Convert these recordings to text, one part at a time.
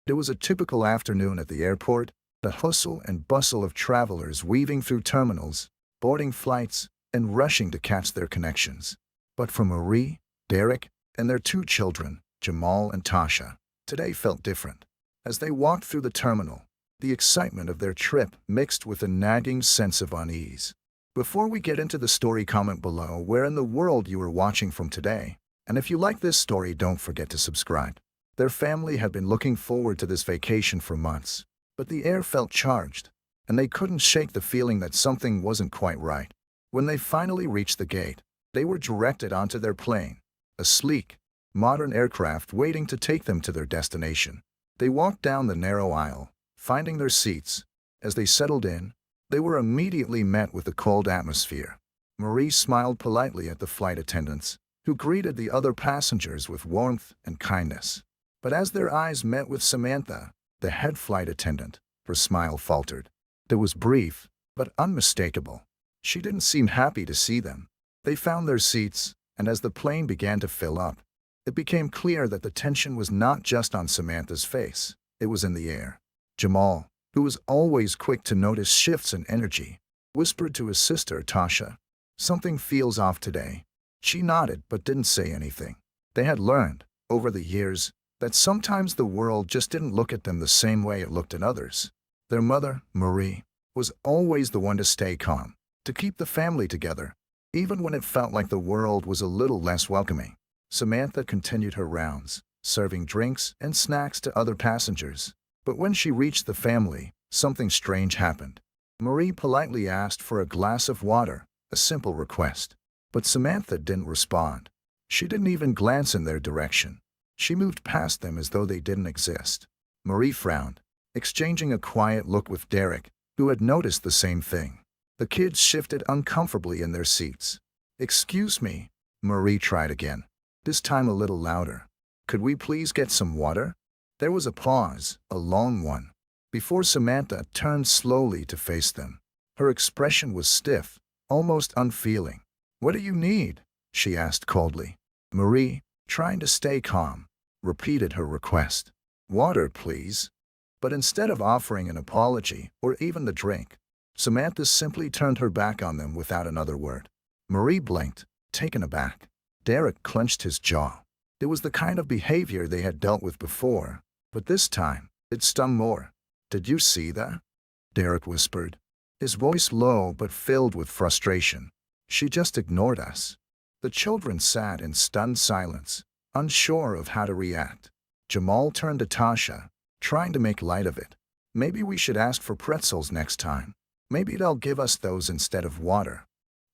It was a typical afternoon at the airport, the hustle and bustle of travelers weaving through terminals, boarding flights, and rushing to catch their connections. But for Marie, Derek, and their two children, Jamal and Tasha, today felt different. As they walked through the terminal, the excitement of their trip mixed with a nagging sense of unease. Before we get into the story, comment below where in the world you are watching from today. And if you like this story, don't forget to subscribe. Their family had been looking forward to this vacation for months, but the air felt charged, and they couldn't shake the feeling that something wasn't quite right. When they finally reached the gate, they were directed onto their plane, a sleek, modern aircraft waiting to take them to their destination. They walked down the narrow aisle, finding their seats. As they settled in, they were immediately met with a cold atmosphere. Marie smiled politely at the flight attendants, who greeted the other passengers with warmth and kindness. But as their eyes met with Samantha, the head flight attendant, her smile faltered. It was brief, but unmistakable. She didn't seem happy to see them. They found their seats, and as the plane began to fill up, it became clear that the tension was not just on Samantha's face, it was in the air. Jamal, who was always quick to notice shifts in energy, whispered to his sister Tasha, "Something feels off today." She nodded but didn't say anything. They had learned, over the years, that sometimes the world just didn't look at them the same way it looked at others. Their mother, Marie, was always the one to stay calm, to keep the family together, even when it felt like the world was a little less welcoming. Samantha continued her rounds, serving drinks and snacks to other passengers. But when she reached the family, something strange happened. Marie politely asked for a glass of water, a simple request. But Samantha didn't respond. She didn't even glance in their direction. She moved past them as though they didn't exist. Marie frowned, exchanging a quiet look with Derek, who had noticed the same thing. The kids shifted uncomfortably in their seats. "Excuse me," Marie tried again, this time a little louder. "Could we please get some water?" There was a pause, a long one, before Samantha turned slowly to face them. Her expression was stiff, almost unfeeling. "What do you need?" she asked coldly. Marie, trying to stay calm, repeated her request. "Water, please." But instead of offering an apology or even the drink, Samantha simply turned her back on them without another word. Marie blinked, taken aback. Derek clenched his jaw. It was the kind of behavior they had dealt with before, but this time, it stung more. "Did you see that?" Derek whispered, his voice low but filled with frustration. "She just ignored us." The children sat in stunned silence, unsure of how to react. Jamal turned to Tasha, trying to make light of it. "Maybe we should ask for pretzels next time. Maybe they'll give us those instead of water."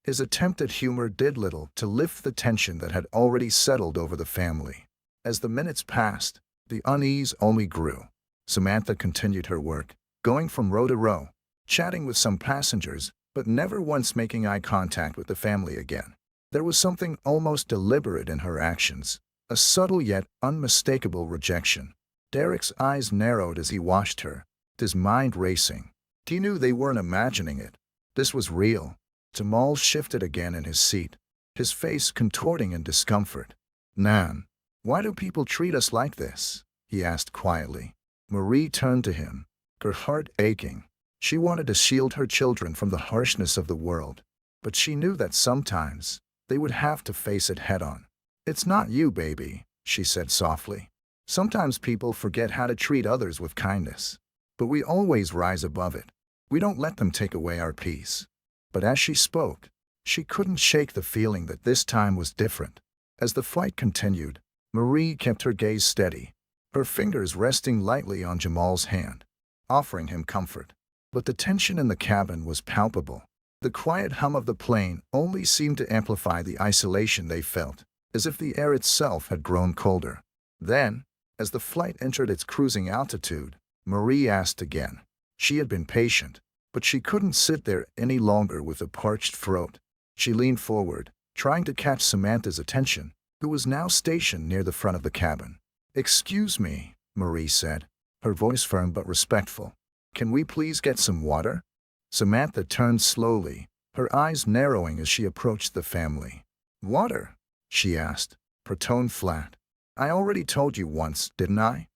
His attempt at humor did little to lift the tension that had already settled over the family. As the minutes passed, the unease only grew. Samantha continued her work, going from row to row, chatting with some passengers, but never once making eye contact with the family again. There was something almost deliberate in her actions, a subtle yet unmistakable rejection. Derek's eyes narrowed as he watched her, his mind racing. He knew they weren't imagining it. This was real. Jamal shifted again in his seat, his face contorting in discomfort. "Nan, why do people treat us like this?" he asked quietly. Marie turned to him, her heart aching. She wanted to shield her children from the harshness of the world, but she knew that sometimes they would have to face it head-on. "It's not you, baby," she said softly. "Sometimes people forget how to treat others with kindness, but we always rise above it. We don't let them take away our peace." But as she spoke, she couldn't shake the feeling that this time was different. As the flight continued, Marie kept her gaze steady, her fingers resting lightly on Jamal's hand, offering him comfort. But the tension in the cabin was palpable. The quiet hum of the plane only seemed to amplify the isolation they felt, as if the air itself had grown colder. Then, as the flight entered its cruising altitude, Marie asked again. She had been patient, but she couldn't sit there any longer with a parched throat. She leaned forward, trying to catch Samantha's attention, who was now stationed near the front of the cabin. "Excuse me," Marie said, her voice firm but respectful. "Can we please get some water?" Samantha turned slowly, her eyes narrowing as she approached the family. "Water?" she asked, her tone flat. "I already told you once, didn't I?"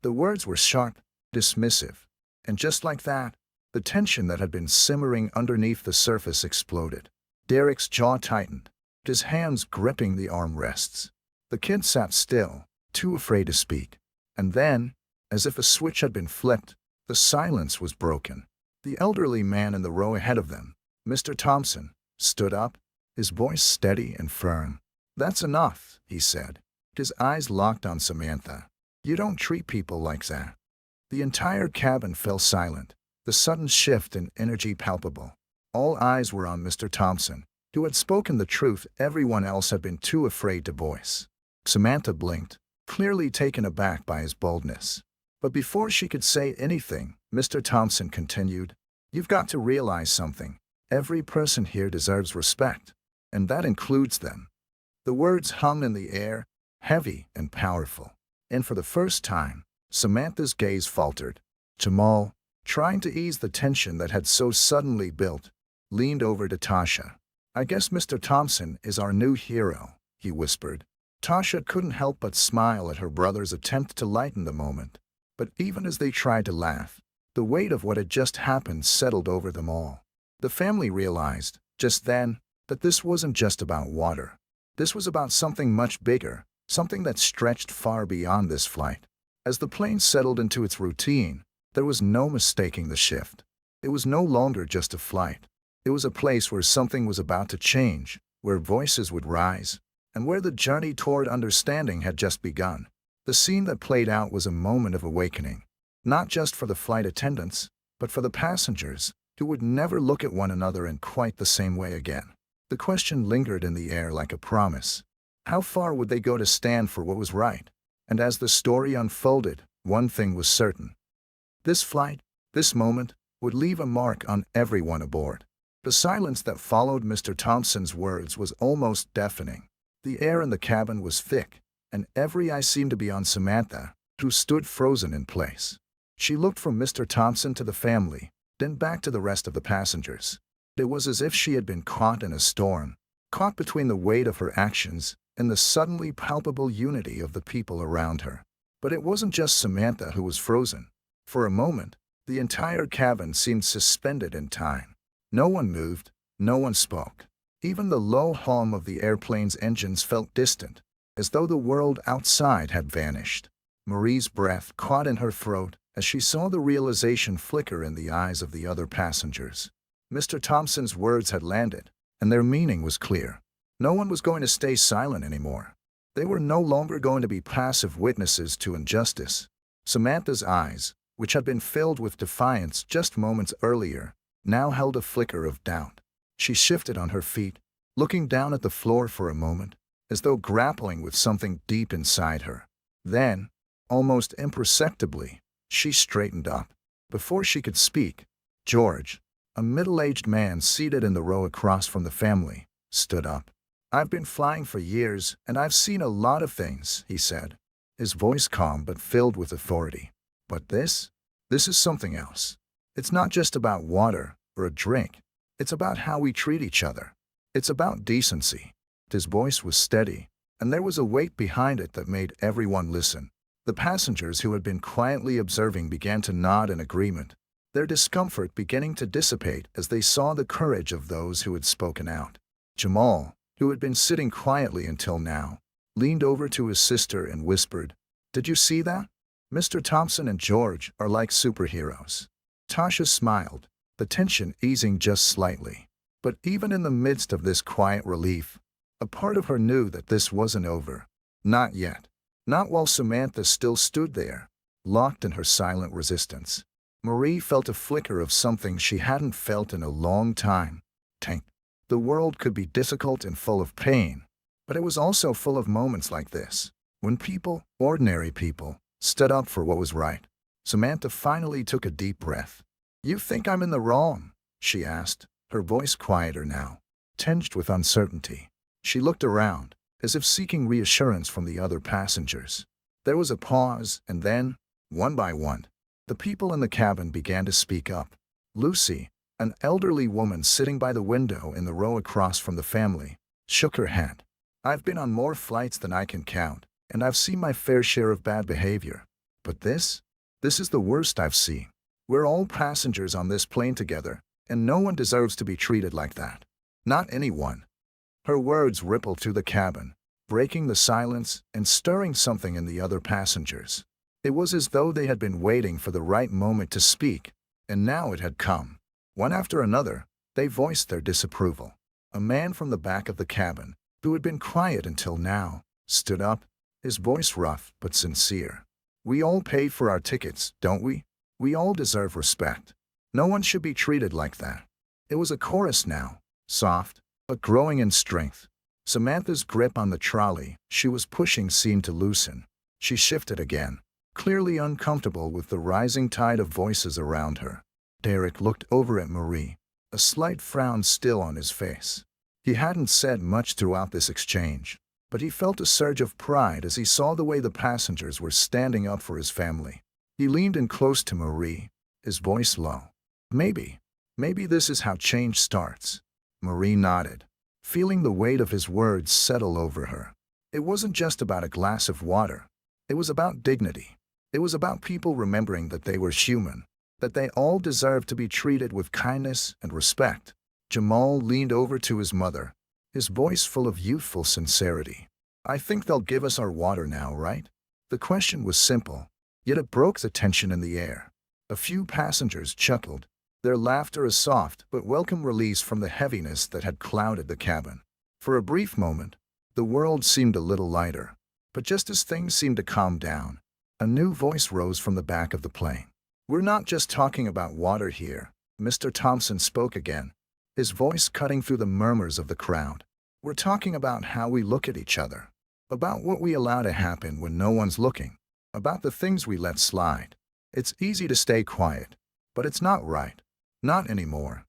The words were sharp, dismissive, and just like that, the tension that had been simmering underneath the surface exploded. Derek's jaw tightened, his hands gripping the armrests. The kid sat still, too afraid to speak. And then, as if a switch had been flipped, the silence was broken. The elderly man in the row ahead of them, Mr. Thompson, stood up, his voice steady and firm. "That's enough," he said, his eyes locked on Samantha. "You don't treat people like that." The entire cabin fell silent, the sudden shift in energy palpable. All eyes were on Mr. Thompson, who had spoken the truth everyone else had been too afraid to voice. Samantha blinked, clearly taken aback by his boldness. But before she could say anything, Mr. Thompson continued, "You've got to realize something. Every person here deserves respect, and that includes them." The words hung in the air, heavy and powerful. And for the first time, Samantha's gaze faltered. Jamal, trying to ease the tension that had so suddenly built, leaned over to Tasha. "I guess Mr. Thompson is our new hero," he whispered. Tasha couldn't help but smile at her brother's attempt to lighten the moment. But even as they tried to laugh, the weight of what had just happened settled over them all. The family realized, just then, that this wasn't just about water. This was about something much bigger, something that stretched far beyond this flight. As the plane settled into its routine, there was no mistaking the shift. It was no longer just a flight. It was a place where something was about to change, where voices would rise, and where the journey toward understanding had just begun. The scene that played out was a moment of awakening, not just for the flight attendants, but for the passengers, who would never look at one another in quite the same way again. The question lingered in the air like a promise. How far would they go to stand for what was right? And as the story unfolded, one thing was certain. This flight, this moment, would leave a mark on everyone aboard. The silence that followed Mr. Thompson's words was almost deafening. The air in the cabin was thick, and every eye seemed to be on Samantha, who stood frozen in place. She looked from Mr. Thompson to the family, then back to the rest of the passengers. It was as if she had been caught in a storm, caught between the weight of her actions and the suddenly palpable unity of the people around her. But it wasn't just Samantha who was frozen. For a moment, the entire cabin seemed suspended in time. No one moved, no one spoke. Even the low hum of the airplane's engines felt distant, as though the world outside had vanished. Marie's breath caught in her throat as she saw the realization flicker in the eyes of the other passengers. Mr. Thompson's words had landed, and their meaning was clear. No one was going to stay silent anymore. They were no longer going to be passive witnesses to injustice. Samantha's eyes, which had been filled with defiance just moments earlier, now held a flicker of doubt. She shifted on her feet, looking down at the floor for a moment, as though grappling with something deep inside her. Then, almost imperceptibly, she straightened up. Before she could speak, George, a middle-aged man seated in the row across from the family, stood up. "I've been flying for years, and I've seen a lot of things," he said, his voice calm but filled with authority. "But this is something else. It's not just about water or a drink. It's about how we treat each other. It's about decency." His voice was steady, and there was a weight behind it that made everyone listen. The passengers who had been quietly observing began to nod in agreement, their discomfort beginning to dissipate as they saw the courage of those who had spoken out. Jamal, who had been sitting quietly until now, leaned over to his sister and whispered, "Did you see that? Mr. Thompson and George are like superheroes." Tasha smiled, the tension easing just slightly. But even in the midst of this quiet relief, a part of her knew that this wasn't over. Not yet. Not while Samantha still stood there, locked in her silent resistance. Marie felt a flicker of something she hadn't felt in a long time. Tank. The world could be difficult and full of pain, but it was also full of moments like this, when people, ordinary people, stood up for what was right. Samantha finally took a deep breath. "You think I'm in the wrong?" she asked, her voice quieter now, tinged with uncertainty. She looked around, as if seeking reassurance from the other passengers. There was a pause, and then, one by one, the people in the cabin began to speak up. Lucy, an elderly woman sitting by the window in the row across from the family, shook her head. "I've been on more flights than I can count, and I've seen my fair share of bad behavior. But this is the worst I've seen. We're all passengers on this plane together, and no one deserves to be treated like that. Not anyone." Her words rippled through the cabin, breaking the silence and stirring something in the other passengers. It was as though they had been waiting for the right moment to speak, and now it had come. One after another, they voiced their disapproval. A man from the back of the cabin, who had been quiet until now, stood up, his voice rough but sincere. "We all paid for our tickets, don't we? We all deserve respect. No one should be treated like that." It was a chorus now, soft, but growing in strength. Samantha's grip on the trolley she was pushing seemed to loosen. She shifted again, clearly uncomfortable with the rising tide of voices around her. Derek looked over at Marie, a slight frown still on his face. He hadn't said much throughout this exchange, but he felt a surge of pride as he saw the way the passengers were standing up for his family. He leaned in close to Marie, his voice low. Maybe this is how change starts." Marie nodded, feeling the weight of his words settle over her. It wasn't just about a glass of water. It was about dignity. It was about people remembering that they were human, that they all deserved to be treated with kindness and respect. Jamal leaned over to his mother, his voice full of youthful sincerity. "I think they'll give us our water now, right?" The question was simple, yet it broke the tension in the air. A few passengers chuckled, their laughter a soft but welcome release from the heaviness that had clouded the cabin. For a brief moment, the world seemed a little lighter. But just as things seemed to calm down, a new voice rose from the back of the plane. "We're not just talking about water here," Mr. Thompson spoke again, his voice cutting through the murmurs of the crowd. "We're talking about how we look at each other, about what we allow to happen when no one's looking, about the things we let slide. It's easy to stay quiet, but it's not right. Not anymore."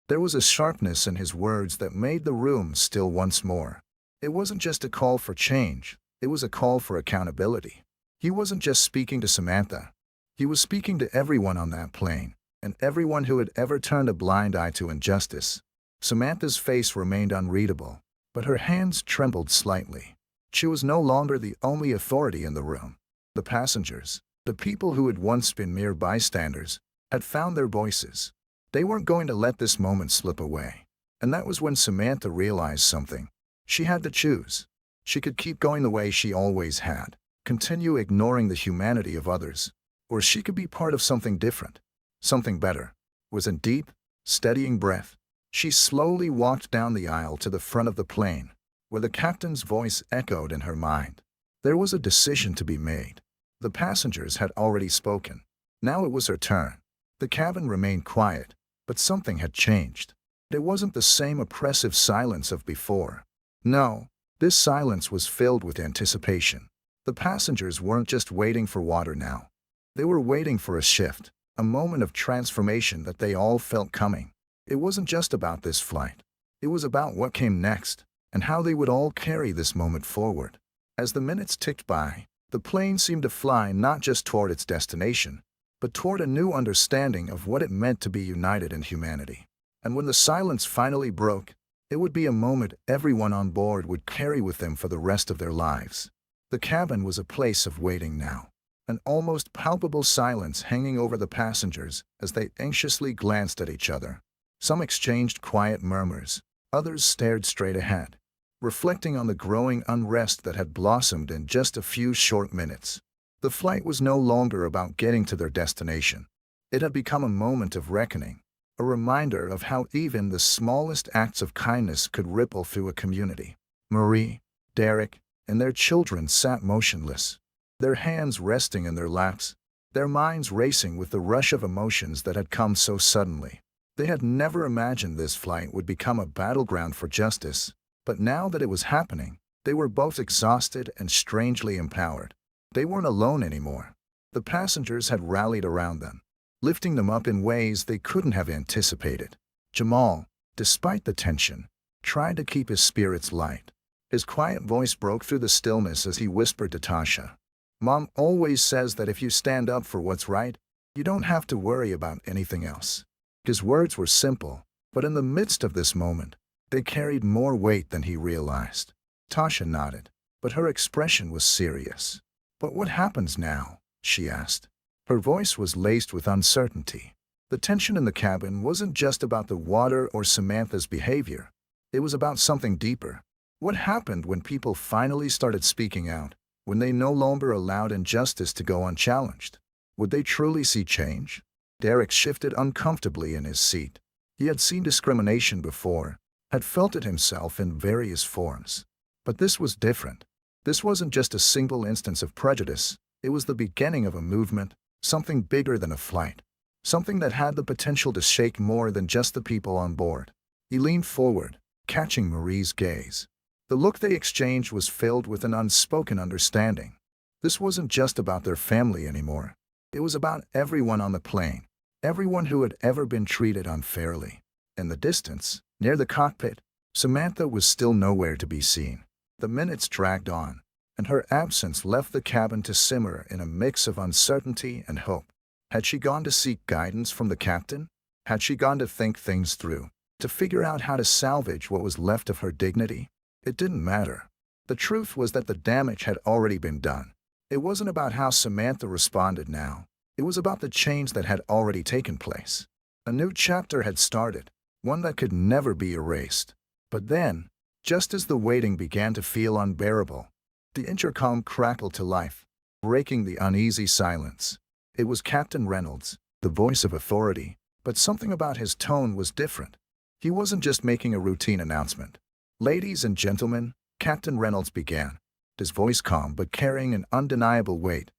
There was a sharpness in his words that made the room still once more. It wasn't just a call for change, it was a call for accountability. He wasn't just speaking to Samantha. He was speaking to everyone on that plane, and everyone who had ever turned a blind eye to injustice. Samantha's face remained unreadable, but her hands trembled slightly. She was no longer the only authority in the room. The passengers, the people who had once been mere bystanders, had found their voices. They weren't going to let this moment slip away. And that was when Samantha realized something. She had to choose. She could keep going the way she always had, continue ignoring the humanity of others, or she could be part of something different, something better. With a deep, steadying breath, she slowly walked down the aisle to the front of the plane, where the captain's voice echoed in her mind. There was a decision to be made. The passengers had already spoken. Now it was her turn. The cabin remained quiet, but something had changed. It wasn't the same oppressive silence of before. No, this silence was filled with anticipation. The passengers weren't just waiting for water now. They were waiting for a shift, a moment of transformation that they all felt coming. It wasn't just about this flight. It was about what came next, and how they would all carry this moment forward. As the minutes ticked by, the plane seemed to fly not just toward its destination, but toward a new understanding of what it meant to be united in humanity. And when the silence finally broke, it would be a moment everyone on board would carry with them for the rest of their lives. The cabin was a place of waiting now, an almost palpable silence hanging over the passengers as they anxiously glanced at each other. Some exchanged quiet murmurs, others stared straight ahead, reflecting on the growing unrest that had blossomed in just a few short minutes. The flight was no longer about getting to their destination. It had become a moment of reckoning, a reminder of how even the smallest acts of kindness could ripple through a community. Marie, Derek, and their children sat motionless, their hands resting in their laps, their minds racing with the rush of emotions that had come so suddenly. They had never imagined this flight would become a battleground for justice, but now that it was happening, they were both exhausted and strangely empowered. They weren't alone anymore. The passengers had rallied around them, lifting them up in ways they couldn't have anticipated. Jamal, despite the tension, tried to keep his spirits light. His quiet voice broke through the stillness as he whispered to Tasha, "Mom always says that if you stand up for what's right, you don't have to worry about anything else." His words were simple, but in the midst of this moment, they carried more weight than he realized. Tasha nodded, but her expression was serious. "But what happens now?" she asked. Her voice was laced with uncertainty. The tension in the cabin wasn't just about the water or Samantha's behavior. It was about something deeper. What happened when people finally started speaking out, when they no longer allowed injustice to go unchallenged? Would they truly see change? Derek shifted uncomfortably in his seat. He had seen discrimination before, had felt it himself in various forms. But this was different. This wasn't just a single instance of prejudice. It was the beginning of a movement, something bigger than a flight, something that had the potential to shake more than just the people on board. He leaned forward, catching Marie's gaze. The look they exchanged was filled with an unspoken understanding. This wasn't just about their family anymore. It was about everyone on the plane, everyone who had ever been treated unfairly. In the distance, near the cockpit, Samantha was still nowhere to be seen. The minutes dragged on, and her absence left the cabin to simmer in a mix of uncertainty and hope. Had she gone to seek guidance from the captain? Had she gone to think things through, to figure out how to salvage what was left of her dignity? It didn't matter. The truth was that the damage had already been done. It wasn't about how Samantha responded now. It was about the change that had already taken place. A new chapter had started, one that could never be erased. But then, just as the waiting began to feel unbearable, the intercom crackled to life, breaking the uneasy silence. It was Captain Reynolds, the voice of authority, but something about his tone was different. He wasn't just making a routine announcement. "Ladies and gentlemen," Captain Reynolds began, his voice calm but carrying an undeniable weight.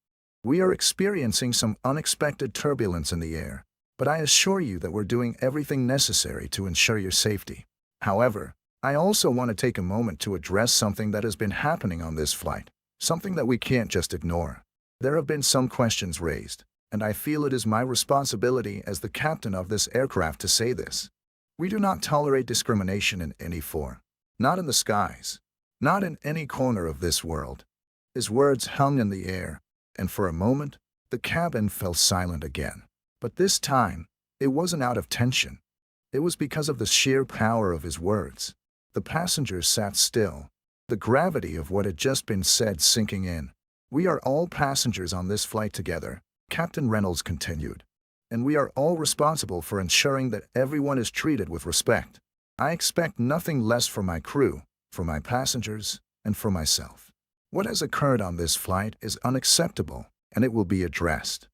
"We are experiencing some unexpected turbulence in the air, but I assure you that we're doing everything necessary to ensure your safety. However, I also want to take a moment to address something that has been happening on this flight, something that we can't just ignore. There have been some questions raised, and I feel it is my responsibility as the captain of this aircraft to say this. We do not tolerate discrimination in any form, not in the skies, not in any corner of this world." His words hung in the air, and for a moment, the cabin fell silent again. But this time, it wasn't out of tension. It was because of the sheer power of his words. The passengers sat still, the gravity of what had just been said sinking in. "We are all passengers on this flight together," Captain Reynolds continued, "and we are all responsible for ensuring that everyone is treated with respect. I expect nothing less for my crew, for my passengers, and for myself. What has occurred on this flight is unacceptable, and it will be addressed."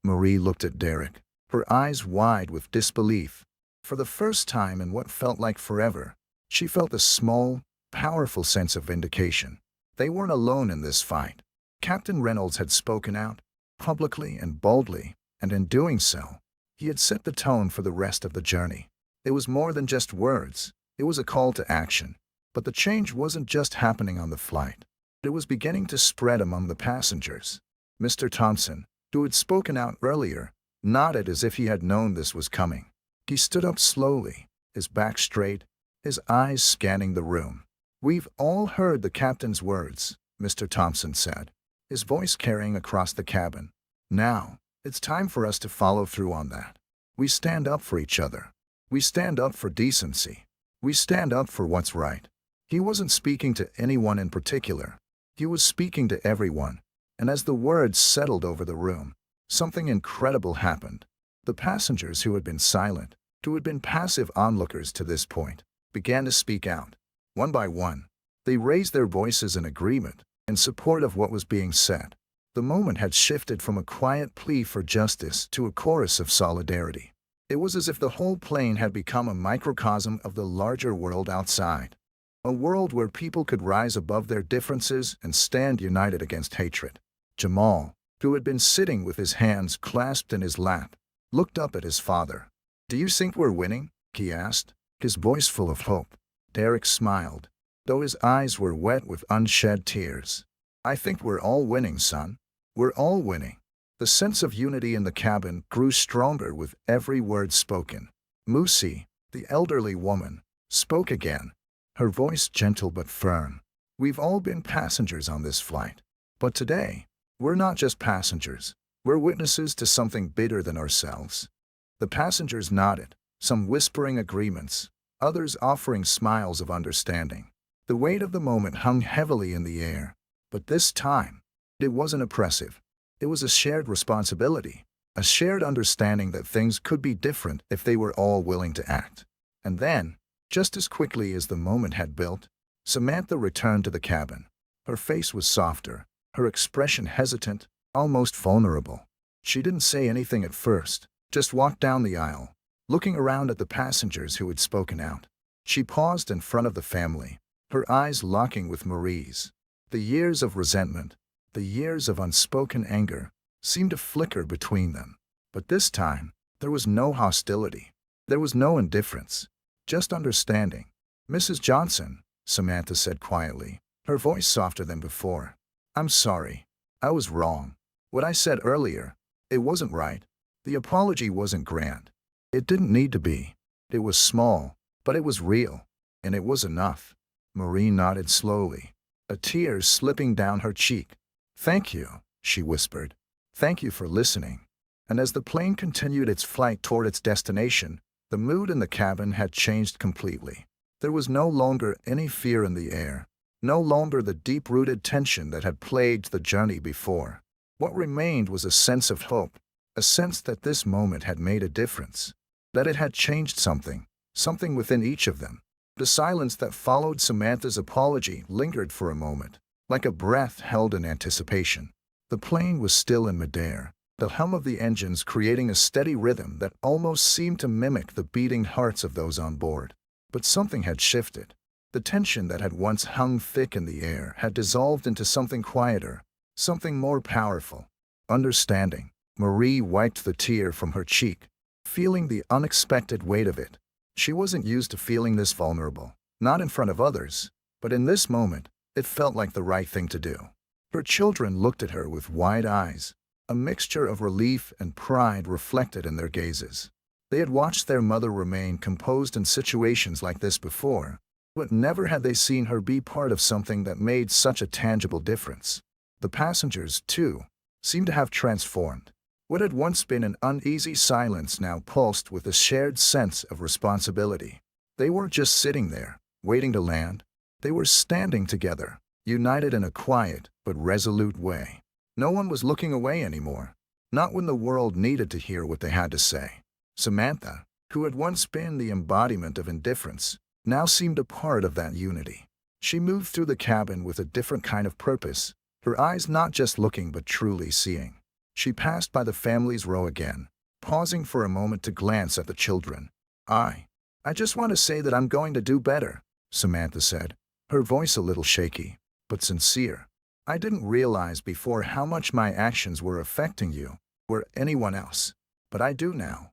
Marie looked at Derek, her eyes wide with disbelief. For the first time in what felt like forever, she felt a small, powerful sense of vindication. They weren't alone in this fight. Captain Reynolds had spoken out, publicly and boldly, and in doing so, he had set the tone for the rest of the journey. It was more than just words. It was a call to action. But the change wasn't just happening on the flight. It was beginning to spread among the passengers. Mr. Thompson, who had spoken out earlier, nodded as if he had known this was coming. He stood up slowly, his back straight, his eyes scanning the room. "We've all heard the captain's words," Mr. Thompson said, his voice carrying across the cabin. "Now, it's time for us to follow through on that. We stand up for each other. We stand up for decency. We stand up for what's right." He wasn't speaking to anyone in particular. He was speaking to everyone. And as the words settled over the room, something incredible happened. The passengers who had been silent, who had been passive onlookers to this point, began to speak out. One by one, they raised their voices in agreement, in support of what was being said. The moment had shifted from a quiet plea for justice to a chorus of solidarity. It was as if the whole plane had become a microcosm of the larger world outside. A world where people could rise above their differences and stand united against hatred. Jamal, who had been sitting with his hands clasped in his lap, looked up at his father. "Do you think we're winning?" he asked, his voice full of hope. Derek smiled, though his eyes were wet with unshed tears. "I think we're all winning, son. We're all winning." The sense of unity in the cabin grew stronger with every word spoken. Musi, the elderly woman, spoke again, her voice gentle but firm. "We've all been passengers on this flight. But today, we're not just passengers. We're witnesses to something bigger than ourselves." The passengers nodded, some whispering agreements, others offering smiles of understanding. The weight of the moment hung heavily in the air, but this time, it wasn't oppressive. It was a shared responsibility, a shared understanding that things could be different if they were all willing to act. And then, just as quickly as the moment had built, Samantha returned to the cabin. Her face was softer, her expression hesitant, almost vulnerable. She didn't say anything at first, just walked down the aisle, looking around at the passengers who had spoken out. She paused in front of the family, her eyes locking with Marie's. The years of resentment, the years of unspoken anger, seemed to flicker between them. But this time, there was no hostility. There was no indifference, just understanding. "Mrs. Johnson," Samantha said quietly, her voice softer than before. "I'm sorry. I was wrong. What I said earlier, it wasn't right. The apology wasn't grand. It didn't need to be. It was small, but it was real, and it was enough." Marie nodded slowly, a tear slipping down her cheek. "Thank you," she whispered. "Thank you for listening." And as the plane continued its flight toward its destination, the mood in the cabin had changed completely. There was no longer any fear in the air, no longer the deep-rooted tension that had plagued the journey before. What remained was a sense of hope, a sense that this moment had made a difference, that it had changed something within each of them. The silence that followed Samantha's apology lingered for a moment, like a breath held in anticipation. The plane was still in midair, the hum of the engines creating a steady rhythm that almost seemed to mimic the beating hearts of those on board. But something had shifted. The tension that had once hung thick in the air had dissolved into something quieter, something more powerful. Understanding. Marie wiped the tear from her cheek, feeling the unexpected weight of it. She wasn't used to feeling this vulnerable, not in front of others, but in this moment, it felt like the right thing to do. Her children looked at her with wide eyes, a mixture of relief and pride reflected in their gazes. They had watched their mother remain composed in situations like this before, but never had they seen her be part of something that made such a tangible difference. The passengers, too, seemed to have transformed. What had once been an uneasy silence now pulsed with a shared sense of responsibility. They weren't just sitting there, waiting to land. They were standing together, united in a quiet but resolute way. No one was looking away anymore, not when the world needed to hear what they had to say. Samantha, who had once been the embodiment of indifference, now seemed a part of that unity. She moved through the cabin with a different kind of purpose, her eyes not just looking but truly seeing. She passed by the family's row again, pausing for a moment to glance at the children. I just want to say that I'm going to do better," Samantha said, her voice a little shaky, but sincere. "I didn't realize before how much my actions were affecting you, or anyone else, but I do now."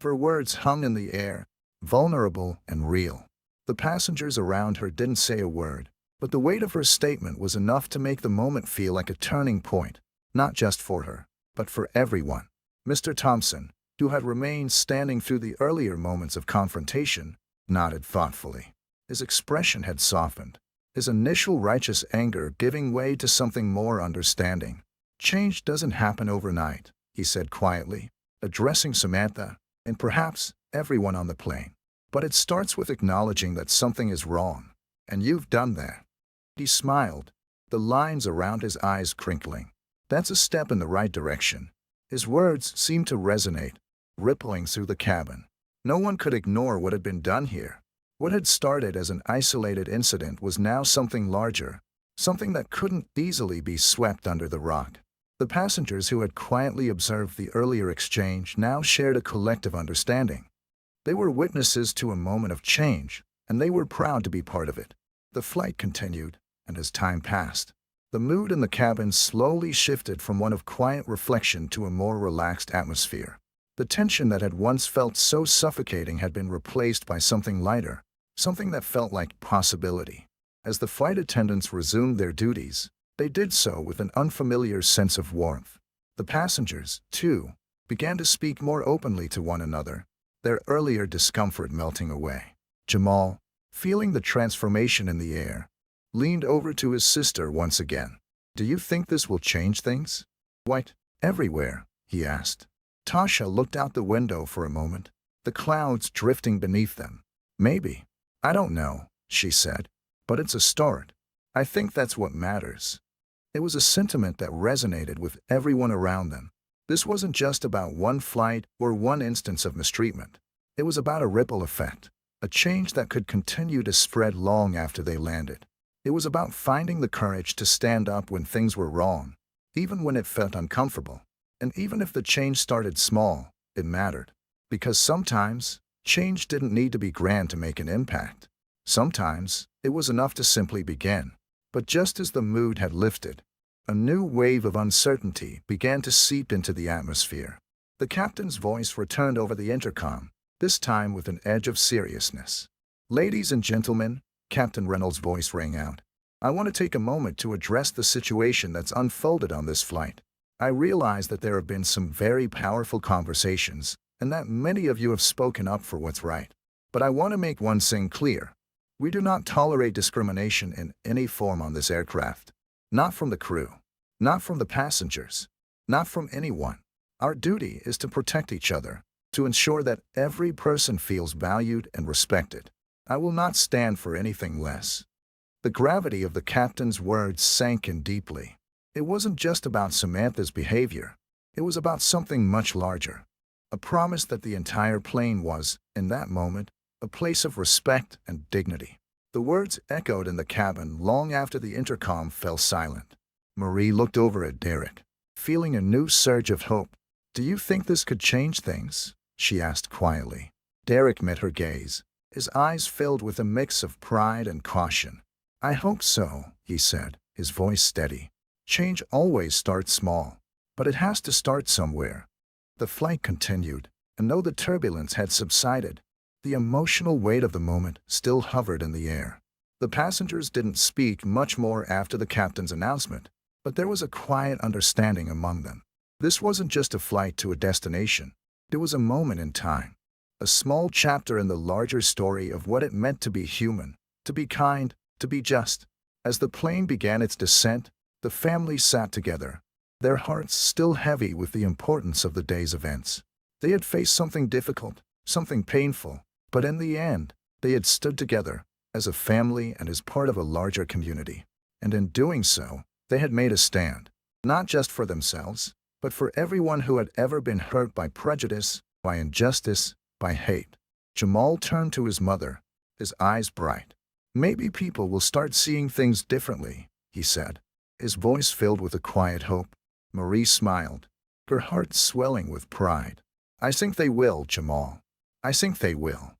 Her words hung in the air, vulnerable and real. The passengers around her didn't say a word, but the weight of her statement was enough to make the moment feel like a turning point, not just for her, but for everyone. Mr. Thompson, who had remained standing through the earlier moments of confrontation, nodded thoughtfully. His expression had softened, his initial righteous anger giving way to something more understanding. "Change doesn't happen overnight," he said quietly, addressing Samantha, and perhaps everyone on the plane. "But it starts with acknowledging that something is wrong, and you've done that." He smiled, the lines around his eyes crinkling. "That's a step in the right direction." His words seemed to resonate, rippling through the cabin. No one could ignore what had been done here. What had started as an isolated incident was now something larger, something that couldn't easily be swept under the rug. The passengers who had quietly observed the earlier exchange now shared a collective understanding. They were witnesses to a moment of change, and they were proud to be part of it. The flight continued, and as time passed, the mood in the cabin slowly shifted from one of quiet reflection to a more relaxed atmosphere. The tension that had once felt so suffocating had been replaced by something lighter, something that felt like possibility. As the flight attendants resumed their duties, they did so with an unfamiliar sense of warmth. The passengers, too, began to speak more openly to one another, their earlier discomfort melting away. Jamal, feeling the transformation in the air, leaned over to his sister once again. "Do you think this will change things?" "What? Everywhere?" he asked. Tasha looked out the window for a moment, the clouds drifting beneath them. "Maybe. I don't know," she said. "But it's a start. I think that's what matters." It was a sentiment that resonated with everyone around them. This wasn't just about one flight or one instance of mistreatment. It was about a ripple effect, a change that could continue to spread long after they landed. It was about finding the courage to stand up when things were wrong, even when it felt uncomfortable. And even if the change started small, it mattered. Because sometimes, change didn't need to be grand to make an impact. Sometimes, it was enough to simply begin. But just as the mood had lifted, a new wave of uncertainty began to seep into the atmosphere. The captain's voice returned over the intercom, this time with an edge of seriousness. "Ladies and gentlemen," Captain Reynolds' voice rang out, "I want to take a moment to address the situation that's unfolded on this flight. I realize that there have been some very powerful conversations, and that many of you have spoken up for what's right. But I want to make one thing clear. We do not tolerate discrimination in any form on this aircraft. Not from the crew, not from the passengers, not from anyone. Our duty is to protect each other, to ensure that every person feels valued and respected. I will not stand for anything less." The gravity of the captain's words sank in deeply. It wasn't just about Samantha's behavior. It was about something much larger. A promise that the entire plane was, in that moment, a place of respect and dignity. The words echoed in the cabin long after the intercom fell silent. Marie looked over at Derek, feeling a new surge of hope. "Do you think this could change things?" she asked quietly. Derek met her gaze, his eyes filled with a mix of pride and caution. "I hope so," he said, his voice steady. "Change always starts small, but it has to start somewhere." The flight continued, and though the turbulence had subsided, the emotional weight of the moment still hovered in the air. The passengers didn't speak much more after the captain's announcement, but there was a quiet understanding among them. This wasn't just a flight to a destination. It was a moment in time, a small chapter in the larger story of what it meant to be human, to be kind, to be just. As the plane began its descent, the family sat together, their hearts still heavy with the importance of the day's events. They had faced something difficult, something painful, but in the end, they had stood together as a family and as part of a larger community. And in doing so, they had made a stand, not just for themselves, but for everyone who had ever been hurt by prejudice, by injustice, by hate. Jamal turned to his mother, his eyes bright. "Maybe people will start seeing things differently," he said, his voice filled with a quiet hope. Marie smiled, her heart swelling with pride. "I think they will, Jamal. I think they will."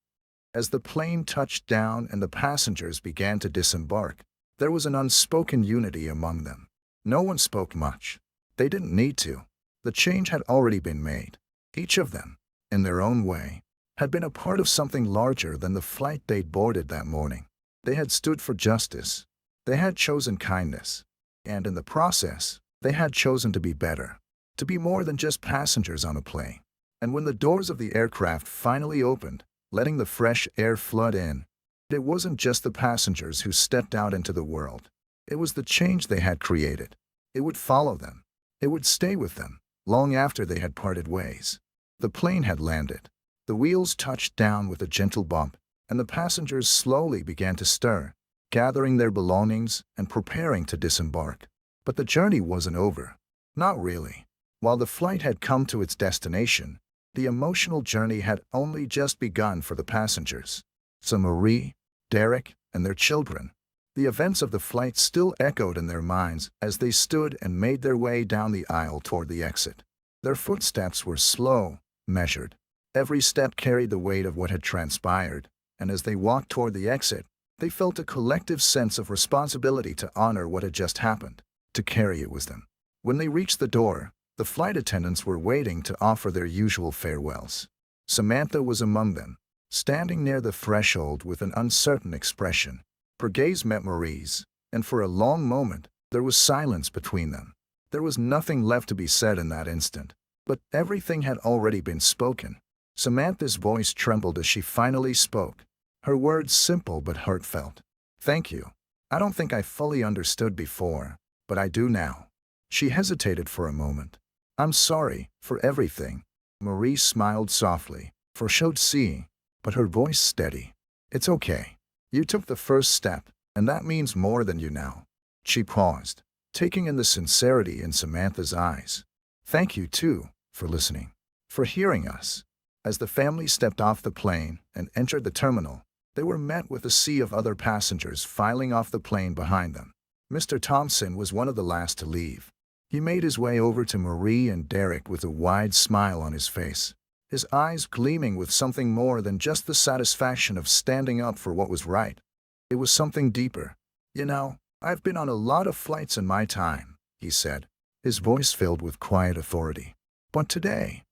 As the plane touched down and the passengers began to disembark, there was an unspoken unity among them. No one spoke much. They didn't need to. The change had already been made. Each of them, in their own way, had been a part of something larger than the flight they'd boarded that morning. They had stood for justice. They had chosen kindness. And in the process, they had chosen to be better, to be more than just passengers on a plane. And when the doors of the aircraft finally opened, letting the fresh air flood in, it wasn't just the passengers who stepped out into the world. It was the change they had created. It would follow them. It would stay with them, long after they had parted ways. The plane had landed. The wheels touched down with a gentle bump, and the passengers slowly began to stir, gathering their belongings and preparing to disembark. But the journey wasn't over. Not really. While the flight had come to its destination, the emotional journey had only just begun for the passengers. So Marie, Derek, and their children. The events of the flight still echoed in their minds as they stood and made their way down the aisle toward the exit. Their footsteps were slow, measured. Every step carried the weight of what had transpired, and as they walked toward the exit, they felt a collective sense of responsibility to honor what had just happened, to carry it with them. When they reached the door, the flight attendants were waiting to offer their usual farewells. Samantha was among them, standing near the threshold with an uncertain expression. Her gaze met Marie's, and for a long moment, there was silence between them. There was nothing left to be said in that instant, but everything had already been spoken. Samantha's voice trembled as she finally spoke, her words simple but heartfelt. "Thank you. I don't think I fully understood before, but I do now." She hesitated for a moment. "I'm sorry for everything." Marie smiled softly, foreshowed seeing, but her voice steady. "It's okay. You took the first step, and that means more than you now." She paused, taking in the sincerity in Samantha's eyes. "Thank you, too, for listening, for hearing us." As the family stepped off the plane and entered the terminal, they were met with a sea of other passengers filing off the plane behind them. Mr. Thompson was one of the last to leave. He made his way over to Marie and Derek with a wide smile on his face, his eyes gleaming with something more than just the satisfaction of standing up for what was right. It was something deeper. "You know, I've been on a lot of flights in my time," he said, his voice filled with quiet authority. "But today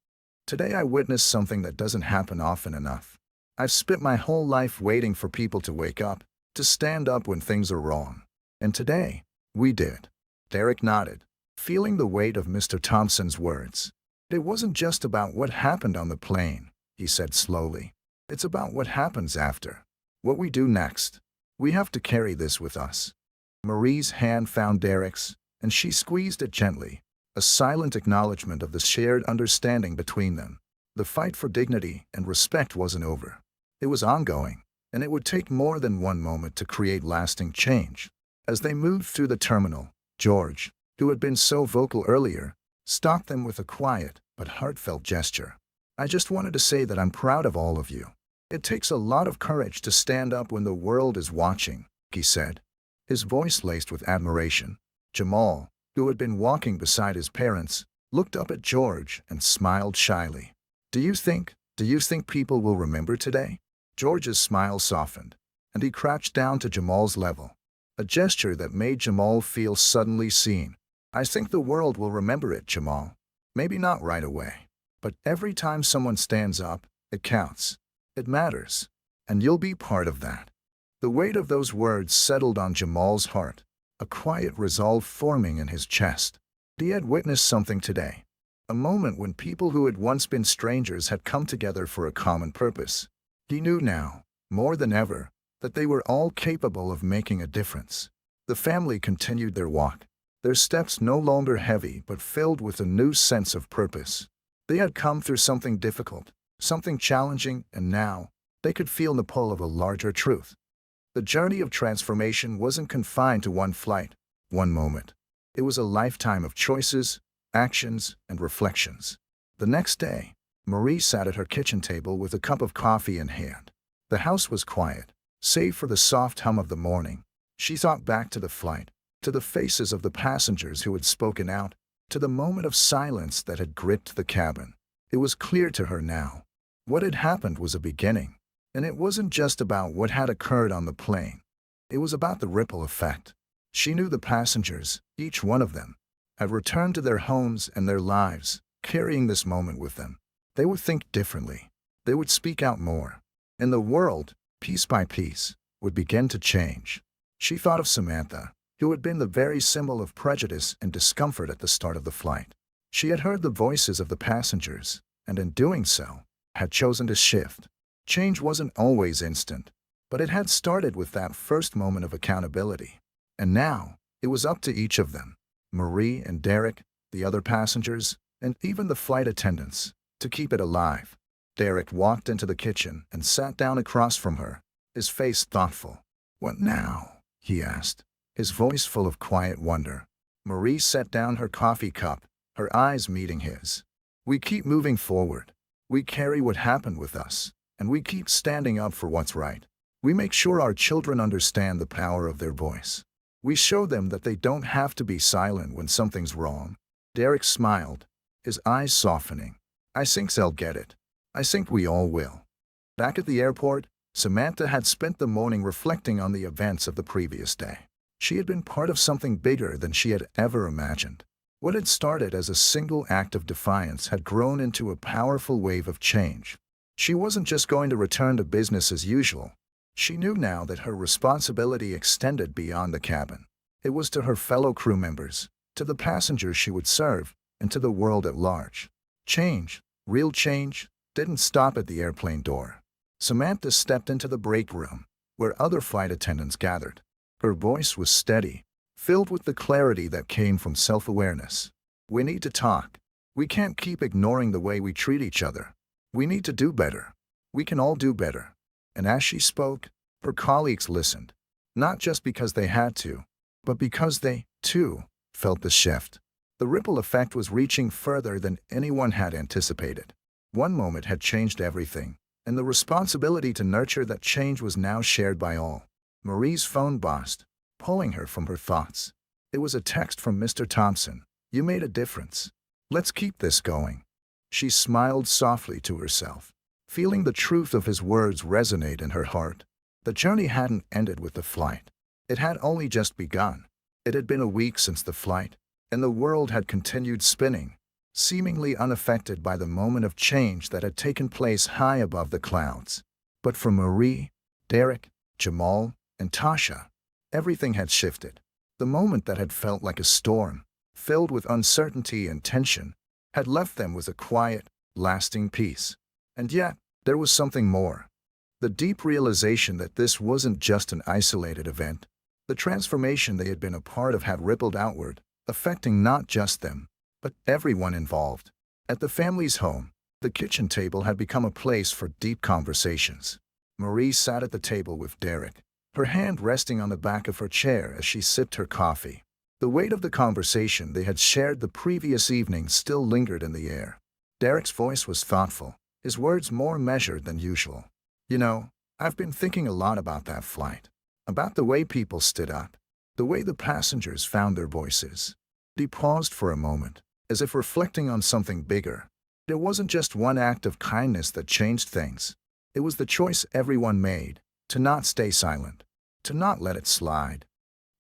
I witnessed something that doesn't happen often enough. I've spent my whole life waiting for people to wake up, to stand up when things are wrong. And today, we did." Derek nodded, feeling the weight of Mr. Thompson's words. "It wasn't just about what happened on the plane," he said slowly. "It's about what happens after, what we do next. We have to carry this with us." Marie's hand found Derek's, and she squeezed it gently, a silent acknowledgement of the shared understanding between them. The fight for dignity and respect wasn't over. It was ongoing, and it would take more than one moment to create lasting change. As they moved through the terminal, George, who had been so vocal earlier, stopped them with a quiet but heartfelt gesture. "I just wanted to say that I'm proud of all of you. It takes a lot of courage to stand up when the world is watching," he said, his voice laced with admiration. Jamal, who had been walking beside his parents, looked up at George and smiled shyly. Do you think people will remember today?" George's smile softened, and he crouched down to Jamal's level, a gesture that made Jamal feel suddenly seen. "I think the world will remember it, Jamal. Maybe not right away, but every time someone stands up, it counts. It matters, and you'll be part of that." The weight of those words settled on Jamal's heart, a quiet resolve forming in his chest. He had witnessed something today, a moment when people who had once been strangers had come together for a common purpose. He knew now, more than ever, that they were all capable of making a difference. The family continued their walk, their steps no longer heavy but filled with a new sense of purpose. They had come through something difficult, something challenging, and now they could feel the pull of a larger truth. The journey of transformation wasn't confined to one flight, one moment. It was a lifetime of choices, actions, and reflections. The next day, Marie sat at her kitchen table with a cup of coffee in hand. The house was quiet, save for the soft hum of the morning. She thought back to the flight, to the faces of the passengers who had spoken out, to the moment of silence that had gripped the cabin. It was clear to her now. What had happened was a beginning, and it wasn't just about what had occurred on the plane. It was about the ripple effect. She knew the passengers, each one of them, had returned to their homes and their lives, carrying this moment with them. They would think differently. They would speak out more. And the world, piece by piece, would begin to change. She thought of Samantha, who had been the very symbol of prejudice and discomfort at the start of the flight. She had heard the voices of the passengers, and in doing so, had chosen to shift. Change wasn't always instant, but it had started with that first moment of accountability. And now, it was up to each of them, Marie and Derek, the other passengers, and even the flight attendants, to keep it alive. Derek walked into the kitchen and sat down across from her, his face thoughtful. "What now?" he asked, his voice full of quiet wonder. Marie set down her coffee cup, her eyes meeting his. "We keep moving forward. We carry what happened with us, and we keep standing up for what's right. We make sure our children understand the power of their voice. We show them that they don't have to be silent when something's wrong." Derek smiled, his eyes softening. "I think they'll get it. I think we all will." Back at the airport, Samantha had spent the morning reflecting on the events of the previous day. She had been part of something bigger than she had ever imagined. What had started as a single act of defiance had grown into a powerful wave of change. She wasn't just going to return to business as usual. She knew now that her responsibility extended beyond the cabin. It was to her fellow crew members, to the passengers she would serve, and to the world at large. Change, real change, didn't stop at the airplane door. Samantha stepped into the break room, where other flight attendants gathered. Her voice was steady, filled with the clarity that came from self-awareness. "We need to talk. We can't keep ignoring the way we treat each other. We need to do better. We can all do better." And as she spoke, her colleagues listened, not just because they had to, but because they, too, felt the shift. The ripple effect was reaching further than anyone had anticipated. One moment had changed everything, and the responsibility to nurture that change was now shared by all. Marie's phone buzzed, pulling her from her thoughts. It was a text from Mr. Thompson. "You made a difference. Let's keep this going." She smiled softly to herself, feeling the truth of his words resonate in her heart. The journey hadn't ended with the flight. It had only just begun. It had been a week since the flight, and the world had continued spinning, seemingly unaffected by the moment of change that had taken place high above the clouds. But for Marie, Derek, Jamal, and Tasha, everything had shifted. The moment that had felt like a storm, filled with uncertainty and tension, had left them with a quiet, lasting peace. And yet, there was something more. The deep realization that this wasn't just an isolated event. The transformation they had been a part of had rippled outward, affecting not just them, but everyone involved. At the family's home, the kitchen table had become a place for deep conversations. Marie sat at the table with Derek, her hand resting on the back of her chair as she sipped her coffee. The weight of the conversation they had shared the previous evening still lingered in the air. Derek's voice was thoughtful, his words more measured than usual. "You know, I've been thinking a lot about that flight, about the way people stood up, the way the passengers found their voices." He paused for a moment, as if reflecting on something bigger. It wasn't just one act of kindness that changed things. It was the choice everyone made, to not stay silent, to not let it slide.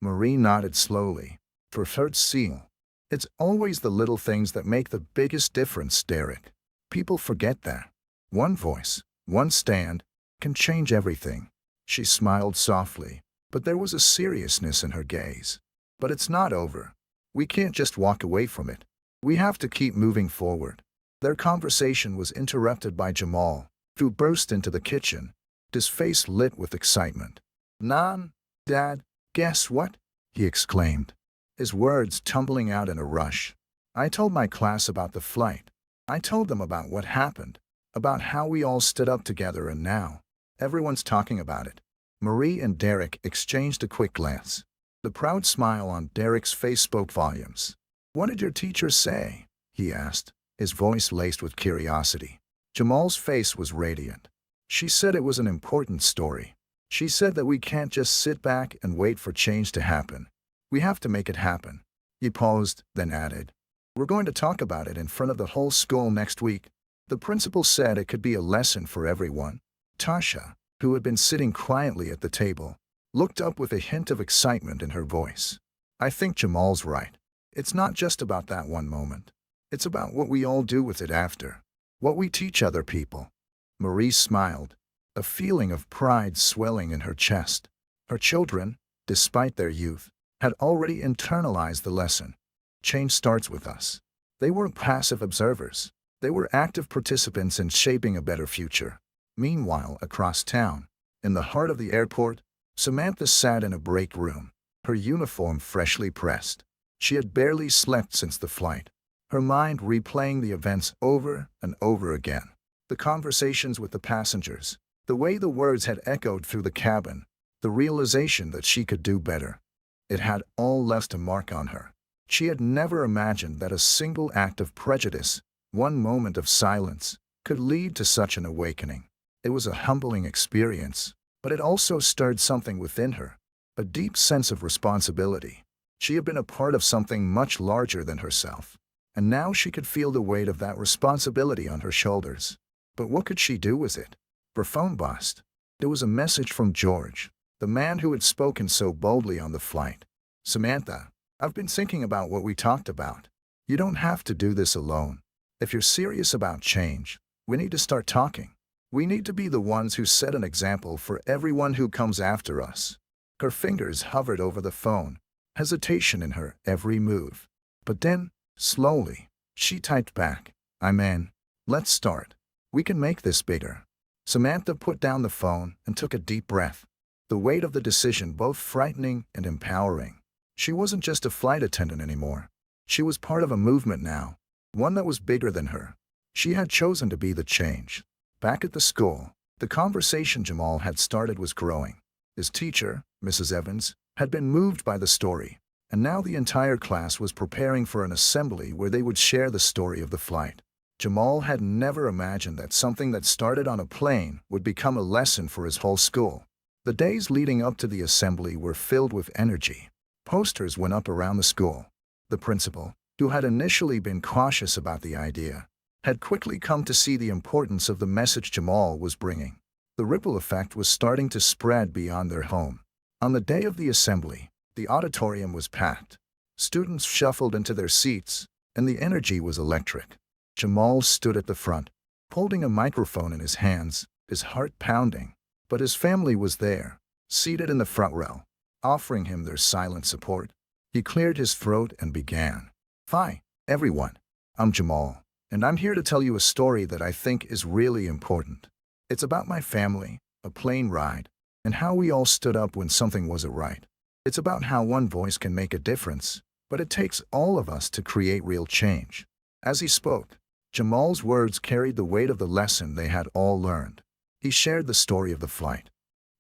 Marie nodded slowly, preferred seal. "It's always the little things that make the biggest difference, Derek. People forget that. One voice, one stand, can change everything." She smiled softly, but there was a seriousness in her gaze. "But it's not over. We can't just walk away from it. We have to keep moving forward." Their conversation was interrupted by Jamal, who burst into the kitchen, his face lit with excitement. "Nan, Dad, guess what?" he exclaimed, his words tumbling out in a rush. "I told my class about the flight. I told them about what happened, about how we all stood up together, and now everyone's talking about it." Marie and Derek exchanged a quick glance. The proud smile on Derek's face spoke volumes. "What did your teacher say?" he asked, his voice laced with curiosity. Jamal's face was radiant. "She said it was an important story. She said that we can't just sit back and wait for change to happen. We have to make it happen." He paused, then added, "We're going to talk about it in front of the whole school next week." The principal said it could be a lesson for everyone. Tasha, who had been sitting quietly at the table, looked up with a hint of excitement in her voice. "I think Jamal's right. It's not just about that one moment. It's about what we all do with it after, what we teach other people." Marie smiled, a feeling of pride swelling in her chest. Her children, despite their youth, had already internalized the lesson. Change starts with us. They weren't passive observers. They were active participants in shaping a better future. Meanwhile, across town, in the heart of the airport, Samantha sat in a break room, her uniform freshly pressed. She had barely slept since the flight, her mind replaying the events over and over again. The conversations with the passengers, the way the words had echoed through the cabin, the realization that she could do better. It had all left a mark on her. She had never imagined that a single act of prejudice, one moment of silence, could lead to such an awakening. It was a humbling experience, but it also stirred something within her, a deep sense of responsibility. She had been a part of something much larger than herself, and now she could feel the weight of that responsibility on her shoulders. But what could she do with it? Her phone buzzed. It was a message from George, the man who had spoken so boldly on the flight. "Samantha, I've been thinking about what we talked about. You don't have to do this alone. If you're serious about change, we need to start talking. We need to be the ones who set an example for everyone who comes after us." Her fingers hovered over the phone, hesitation in her every move. But then, slowly, she typed back, "I'm in. Let's start. We can make this bigger." Samantha put down the phone and took a deep breath, the weight of the decision both frightening and empowering. She wasn't just a flight attendant anymore. She was part of a movement now, one that was bigger than her. She had chosen to be the change. Back at the school, the conversation Jamal had started was growing. His teacher, Mrs. Evans, had been moved by the story. And now the entire class was preparing for an assembly where they would share the story of the flight. Jamal had never imagined that something that started on a plane would become a lesson for his whole school. The days leading up to the assembly were filled with energy. Posters went up around the school. The principal, who had initially been cautious about the idea, had quickly come to see the importance of the message Jamal was bringing. The ripple effect was starting to spread beyond their home. On the day of the assembly, the auditorium was packed. Students shuffled into their seats, and the energy was electric. Jamal stood at the front, holding a microphone in his hands, his heart pounding. But his family was there, seated in the front row, offering him their silent support. He cleared his throat and began. "Hi, everyone. I'm Jamal, and I'm here to tell you a story that I think is really important. It's about my family, a plane ride, and how we all stood up when something wasn't right. It's about how one voice can make a difference, but it takes all of us to create real change." As he spoke, Jamal's words carried the weight of the lesson they had all learned. He shared the story of the flight,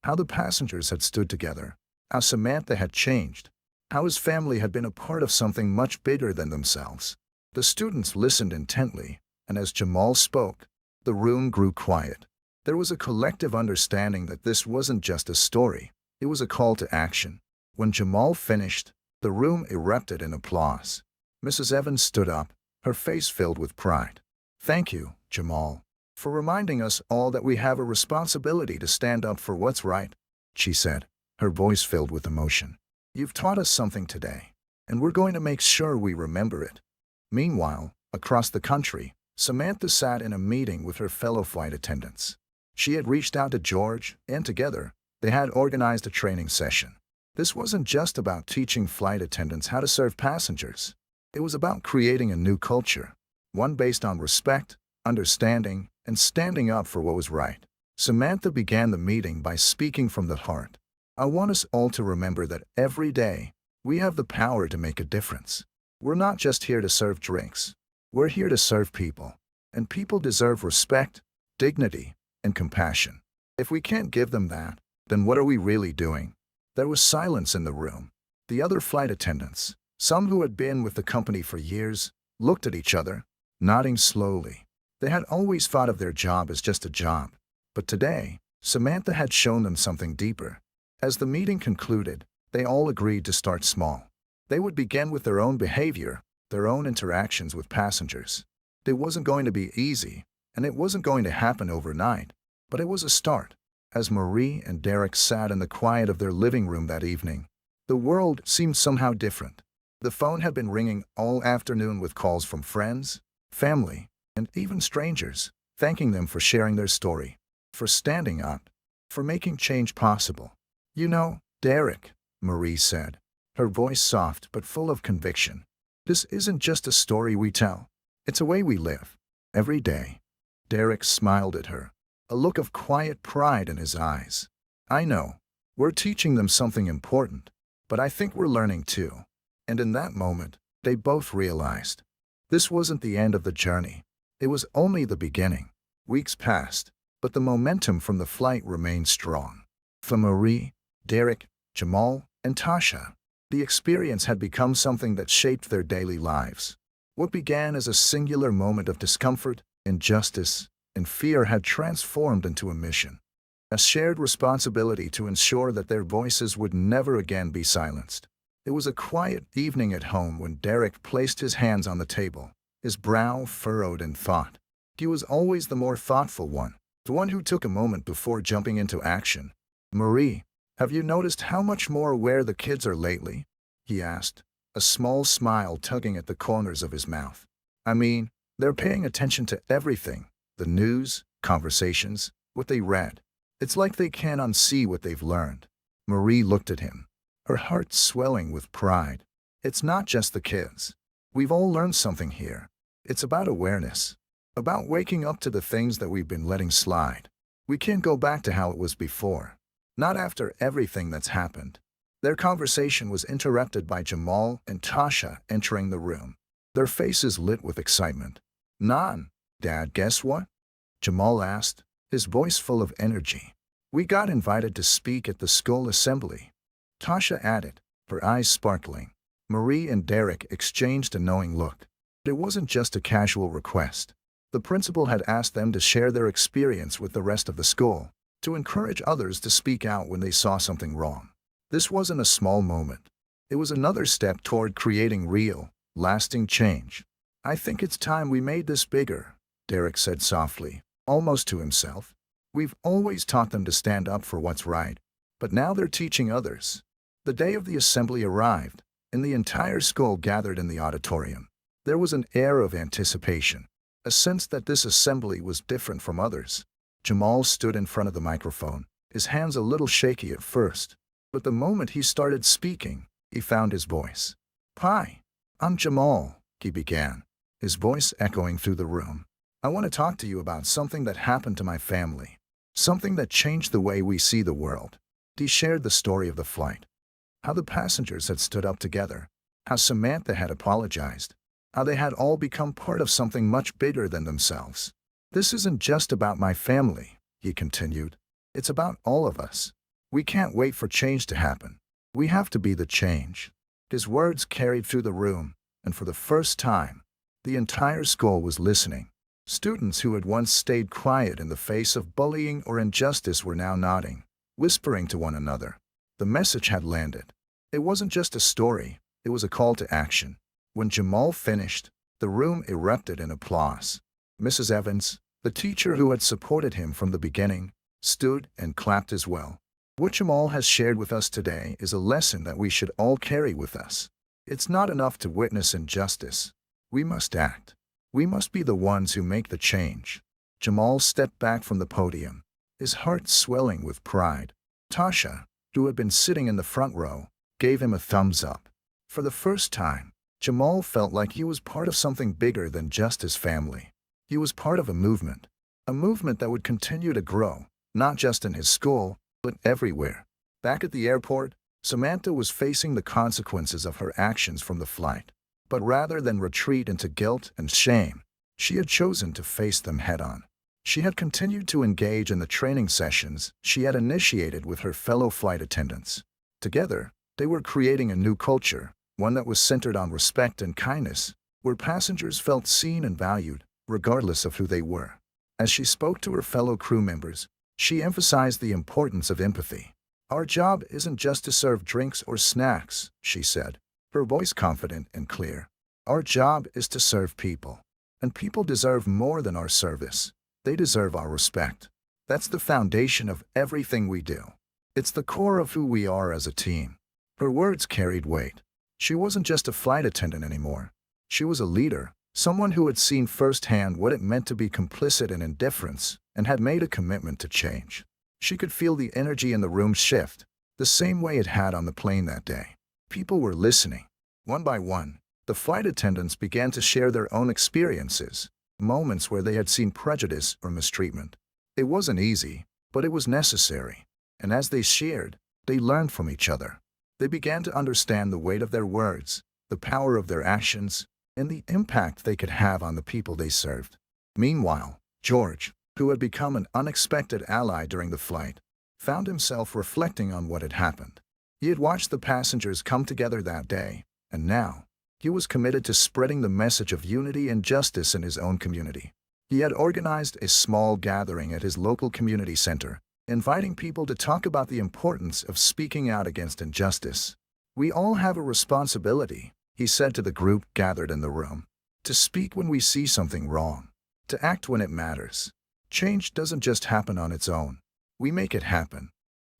how the passengers had stood together, how Samantha had changed, how his family had been a part of something much bigger than themselves. The students listened intently, and as Jamal spoke, the room grew quiet. There was a collective understanding that this wasn't just a story, it was a call to action. When Jamal finished, the room erupted in applause. Mrs. Evans stood up, her face filled with pride. "Thank you, Jamal, for reminding us all that we have a responsibility to stand up for what's right," she said, her voice filled with emotion. "You've taught us something today, and we're going to make sure we remember it." Meanwhile, across the country, Samantha sat in a meeting with her fellow flight attendants. She had reached out to George, and together, they had organized a training session. This wasn't just about teaching flight attendants how to serve passengers. It was about creating a new culture, one based on respect, understanding, and standing up for what was right. Samantha began the meeting by speaking from the heart. "I want us all to remember that every day, we have the power to make a difference. We're not just here to serve drinks. We're here to serve people. And people deserve respect, dignity, and compassion. If we can't give them that, then what are we really doing?" There was silence in the room. The other flight attendants, some who had been with the company for years, looked at each other, nodding slowly. They had always thought of their job as just a job. But today, Samantha had shown them something deeper. As the meeting concluded, they all agreed to start small. They would begin with their own behavior, their own interactions with passengers. It wasn't going to be easy, and it wasn't going to happen overnight, but it was a start. As Marie and Derek sat in the quiet of their living room that evening, the world seemed somehow different. The phone had been ringing all afternoon with calls from friends, family, and even strangers, thanking them for sharing their story, for standing up, for making change possible. "You know, Derek," Marie said, her voice soft but full of conviction, "this isn't just a story we tell. It's a way we live, every day." Derek smiled at her, a look of quiet pride in his eyes. "I know, we're teaching them something important, but I think we're learning too." And in that moment, they both realized this wasn't the end of the journey. It was only the beginning. Weeks passed, but the momentum from the flight remained strong. For Marie, Derek, Jamal, and Tasha, the experience had become something that shaped their daily lives. What began as a singular moment of discomfort, injustice, and fear had transformed into a mission, a shared responsibility to ensure that their voices would never again be silenced. It was a quiet evening at home when Derek placed his hands on the table, his brow furrowed in thought. He was always the more thoughtful one, the one who took a moment before jumping into action. "Marie, have you noticed how much more aware the kids are lately?" he asked, a small smile tugging at the corners of his mouth. "I mean, they're paying attention to everything, the news, conversations, what they read. It's like they can't unsee what they've learned." Marie looked at him, her heart swelling with pride. "It's not just the kids. We've all learned something here. It's about awareness, about waking up to the things that we've been letting slide. We can't go back to how it was before. Not after everything that's happened." Their conversation was interrupted by Jamal and Tasha entering the room, their faces lit with excitement. "Nan, Dad, guess what?" Jamal asked, his voice full of energy. "We got invited to speak at the school assembly." Tasha added, her eyes sparkling. Marie and Derek exchanged a knowing look. It wasn't just a casual request. The principal had asked them to share their experience with the rest of the school, to encourage others to speak out when they saw something wrong. This wasn't a small moment. It was another step toward creating real, lasting change. "I think it's time we made this bigger," Derek said softly, almost to himself. "We've always taught them to stand up for what's right, but now they're teaching others." The day of the assembly arrived, and the entire school gathered in the auditorium. There was an air of anticipation, a sense that this assembly was different from others. Jamal stood in front of the microphone, his hands a little shaky at first, but the moment he started speaking, he found his voice. "Hi, I'm Jamal," he began, his voice echoing through the room. "I want to talk to you about something that happened to my family, something that changed the way we see the world." He shared the story of the flight, how the passengers had stood up together, how Samantha had apologized, how they had all become part of something much bigger than themselves. "This isn't just about my family," he continued. "It's about all of us. We can't wait for change to happen. We have to be the change." His words carried through the room, and for the first time, the entire school was listening. Students who had once stayed quiet in the face of bullying or injustice were now nodding, whispering to one another. The message had landed. It wasn't just a story, it was a call to action. When Jamal finished, the room erupted in applause. Mrs. Evans, the teacher who had supported him from the beginning, stood and clapped as well. "What Jamal has shared with us today is a lesson that we should all carry with us. It's not enough to witness injustice. We must act. We must be the ones who make the change." Jamal stepped back from the podium, his heart swelling with pride. Tasha, who had been sitting in the front row, gave him a thumbs up. For the first time, Jamal felt like he was part of something bigger than just his family. He was part of a movement that would continue to grow, not just in his school, but everywhere. Back at the airport, Samantha was facing the consequences of her actions from the flight. But rather than retreat into guilt and shame, she had chosen to face them head-on. She had continued to engage in the training sessions she had initiated with her fellow flight attendants. Together, they were creating a new culture, one that was centered on respect and kindness, where passengers felt seen and valued, regardless of who they were. As she spoke to her fellow crew members, she emphasized the importance of empathy. "Our job isn't just to serve drinks or snacks," she said, her voice confident and clear. "Our job is to serve people. And people deserve more than our service. They deserve our respect. That's the foundation of everything we do. It's the core of who we are as a team." Her words carried weight. She wasn't just a flight attendant anymore. She was a leader, someone who had seen firsthand what it meant to be complicit in indifference and had made a commitment to change. She could feel the energy in the room shift, the same way it had on the plane that day. People were listening. One by one, the flight attendants began to share their own experiences, moments where they had seen prejudice or mistreatment. It wasn't easy, but it was necessary. And as they shared, they learned from each other. They began to understand the weight of their words, the power of their actions, and the impact they could have on the people they served. Meanwhile, George, who had become an unexpected ally during the flight, found himself reflecting on what had happened. He had watched the passengers come together that day, and now, he was committed to spreading the message of unity and justice in his own community. He had organized a small gathering at his local community center, inviting people to talk about the importance of speaking out against injustice. "We all have a responsibility," he said to the group gathered in the room, "to speak when we see something wrong, to act when it matters. Change doesn't just happen on its own. We make it happen."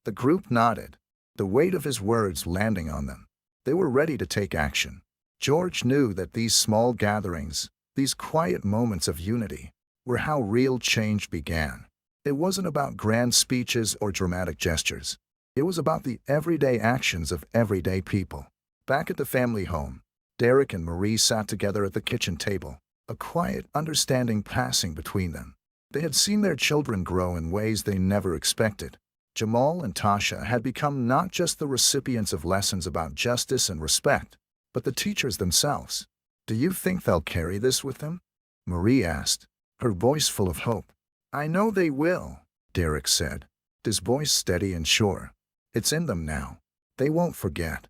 The group nodded, the weight of his words landing on them. They were ready to take action. George knew that these small gatherings, these quiet moments of unity, were how real change began. It wasn't about grand speeches or dramatic gestures. It was about the everyday actions of everyday people. Back at the family home, Derek and Marie sat together at the kitchen table, a quiet understanding passing between them. They had seen their children grow in ways they never expected. Jamal and Tasha had become not just the recipients of lessons about justice and respect, but the teachers themselves. "Do you think they'll carry this with them?" Marie asked, her voice full of hope. "I know they will," Derek said, his voice steady and sure. "It's in them now. They won't forget."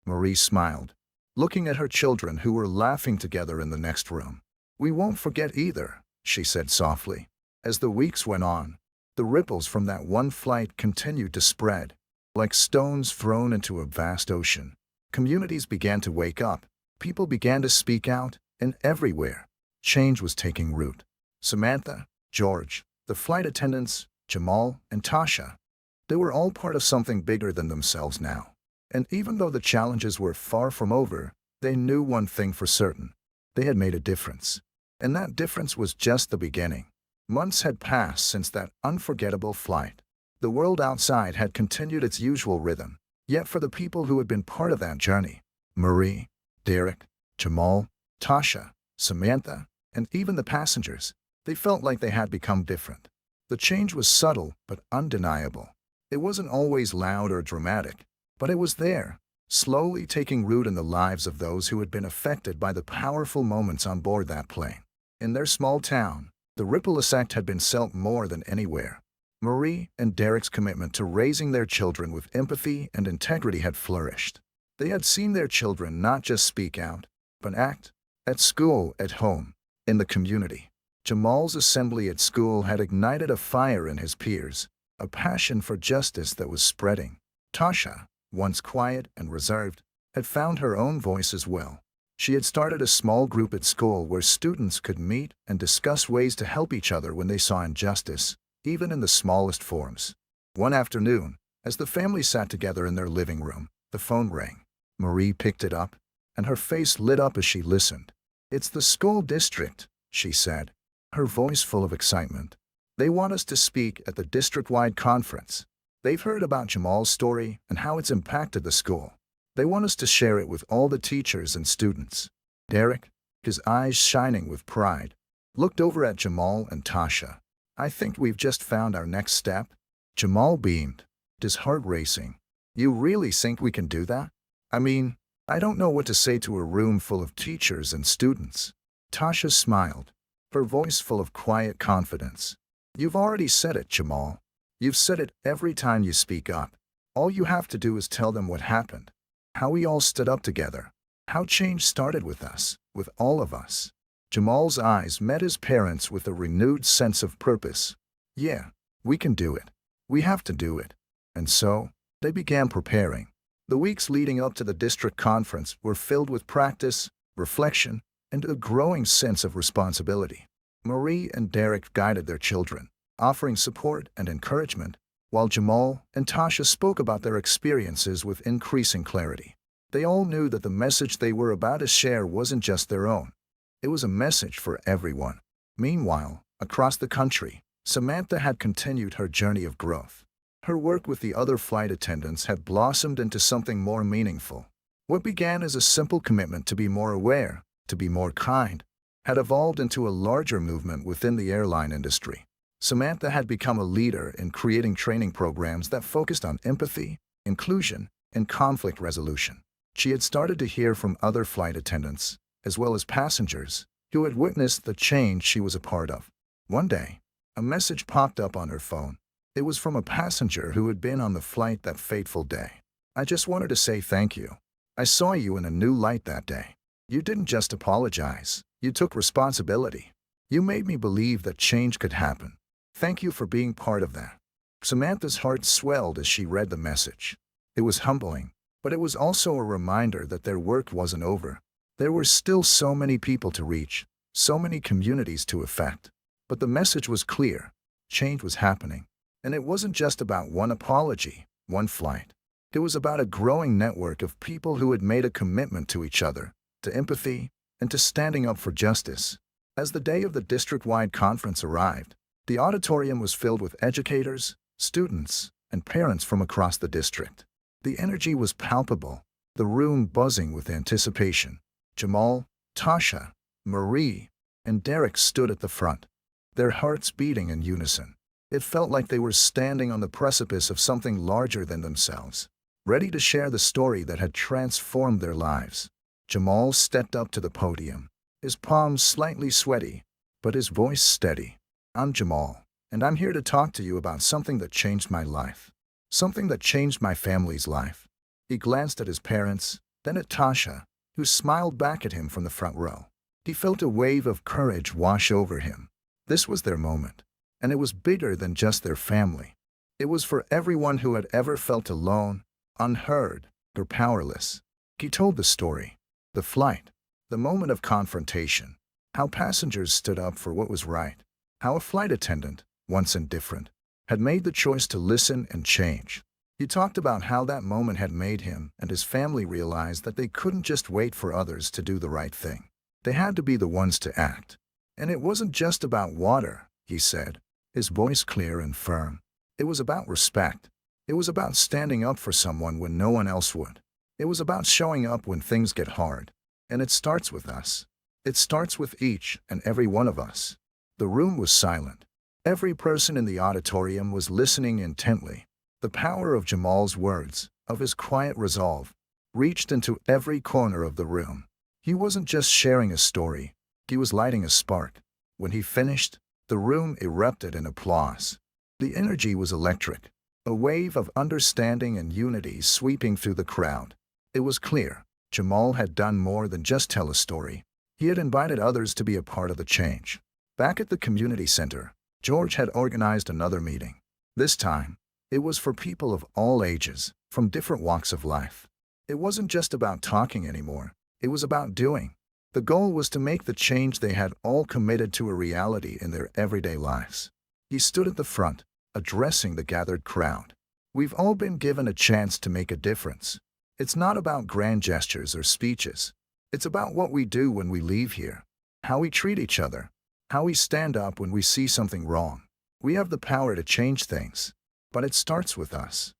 Marie smiled. looking at her children who were laughing together in the next room. "We won't forget either," she said softly. As the weeks went on, the ripples from that one flight continued to spread, like stones thrown into a vast ocean. Communities began to wake up, people began to speak out, and everywhere, change was taking root. Samantha, George, the flight attendants, Jamal, and Tasha, they were all part of something bigger than themselves now. And even though the challenges were far from over, they knew one thing for certain. They had made a difference. And that difference was just the beginning. Months had passed since that unforgettable flight. The world outside had continued its usual rhythm. Yet for the people who had been part of that journey, Marie, Derek, Jamal, Tasha, Samantha, and even the passengers, they felt like they had become different. The change was subtle but undeniable. It wasn't always loud or dramatic, but it was there, slowly taking root in the lives of those who had been affected by the powerful moments on board that plane. In their small town, the ripple effect had been felt more than anywhere. Marie and Derek's commitment to raising their children with empathy and integrity had flourished. They had seen their children not just speak out, but act, at school, at home, in the community. Jamal's assembly at school had ignited a fire in his peers, a passion for justice that was spreading. Tasha, once quiet and reserved, had found her own voice as well. She had started a small group at school where students could meet and discuss ways to help each other when they saw injustice, even in the smallest forms. One afternoon, as the family sat together in their living room, the phone rang. Marie picked it up, and her face lit up as she listened. "It's the school district," she said, her voice full of excitement. "They want us to speak at the district-wide conference. They've heard about Jamal's story and how it's impacted the school. They want us to share it with all the teachers and students." Derek, his eyes shining with pride, looked over at Jamal and Tasha. "I think we've just found our next step." Jamal beamed, his heart racing. "You really think we can do that? I mean, I don't know what to say to a room full of teachers and students." Tasha smiled, her voice full of quiet confidence. "You've already said it, Jamal. You've said it every time you speak up. All you have to do is tell them what happened, how we all stood up together, how change started with us, with all of us." Jamal's eyes met his parents with a renewed sense of purpose. "Yeah, we can do it. We have to do it." And so, they began preparing. The weeks leading up to the district conference were filled with practice, reflection, and a growing sense of responsibility. Marie and Derek guided their children, offering support and encouragement, while Jamal and Tasha spoke about their experiences with increasing clarity. They all knew that the message they were about to share wasn't just their own. It was a message for everyone. Meanwhile, across the country, Samantha had continued her journey of growth. Her work with the other flight attendants had blossomed into something more meaningful. What began as a simple commitment to be more aware, to be more kind, had evolved into a larger movement within the airline industry. Samantha had become a leader in creating training programs that focused on empathy, inclusion, and conflict resolution. She had started to hear from other flight attendants, as well as passengers, who had witnessed the change she was a part of. One day, a message popped up on her phone. It was from a passenger who had been on the flight that fateful day. "I just wanted to say thank you. I saw you in a new light that day. You didn't just apologize. You took responsibility. You made me believe that change could happen. Thank you for being part of that." Samantha's heart swelled as she read the message. It was humbling, but it was also a reminder that their work wasn't over. There were still so many people to reach, so many communities to affect. But the message was clear. Change was happening. And it wasn't just about one apology, one flight. It was about a growing network of people who had made a commitment to each other, to empathy, and to standing up for justice. As the day of the district-wide conference arrived, the auditorium was filled with educators, students, and parents from across the district. The energy was palpable, the room buzzing with anticipation. Jamal, Tasha, Marie, and Derek stood at the front, their hearts beating in unison. It felt like they were standing on the precipice of something larger than themselves, ready to share the story that had transformed their lives. Jamal stepped up to the podium, his palms slightly sweaty, but his voice steady. "I'm Jamal, and I'm here to talk to you about something that changed my life. Something that changed my family's life." He glanced at his parents, then at Tasha, who smiled back at him from the front row. He felt a wave of courage wash over him. This was their moment, and it was bigger than just their family. It was for everyone who had ever felt alone, unheard, or powerless. He told the story, the flight, the moment of confrontation, how passengers stood up for what was right, how a flight attendant, once indifferent, had made the choice to listen and change. He talked about how that moment had made him and his family realize that they couldn't just wait for others to do the right thing. They had to be the ones to act. And it wasn't just about water, he said, his voice clear and firm. It was about respect. It was about standing up for someone when no one else would. It was about showing up when things get hard. And it starts with us. It starts with each and every one of us. The room was silent. Every person in the auditorium was listening intently. The power of Jamal's words, of his quiet resolve, reached into every corner of the room. He wasn't just sharing a story. He was lighting a spark. When he finished, the room erupted in applause. The energy was electric, a wave of understanding and unity sweeping through the crowd. It was clear Jamal had done more than just tell a story. He had invited others to be a part of the change. Back at the community center, George had organized another meeting. This time, it was for people of all ages, from different walks of life. It wasn't just about talking anymore. It was about doing. The goal was to make the change they had all committed to a reality in their everyday lives. He stood at the front, addressing the gathered crowd. We've all been given a chance to make a difference. It's not about grand gestures or speeches. It's about what we do when we leave here, how we treat each other, how we stand up when we see something wrong. We have the power to change things, but it starts with us.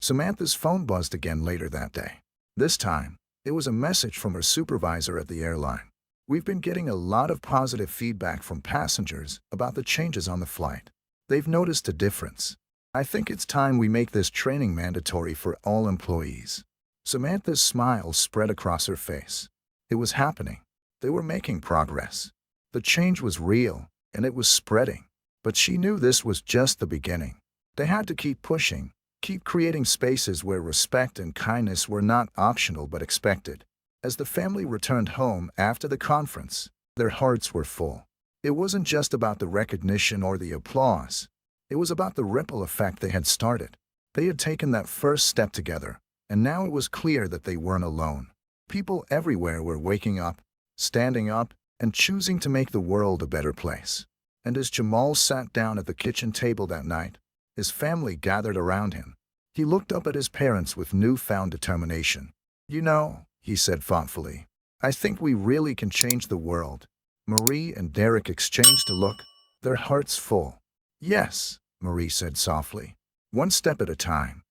Samantha's phone buzzed again later that day. This time, it was a message from her supervisor at the airline. We've been getting a lot of positive feedback from passengers about the changes on the flight. They've noticed a difference. I think it's time we make this training mandatory for all employees. Samantha's smile spread across her face. It was happening. They were making progress. The change was real, and it was spreading. But she knew this was just the beginning. They had to keep pushing, keep creating spaces where respect and kindness were not optional but expected. As the family returned home after the conference, their hearts were full. It wasn't just about the recognition or the applause. It was about the ripple effect they had started. They had taken that first step together, and now it was clear that they weren't alone. People everywhere were waking up, standing up, and choosing to make the world a better place. And as Jamal sat down at the kitchen table that night, his family gathered around him. He looked up at his parents with newfound determination. "You know," he said thoughtfully, "I think we really can change the world." Marie and Derek exchanged a look, their hearts full. "Yes," Marie said softly, "one step at a time."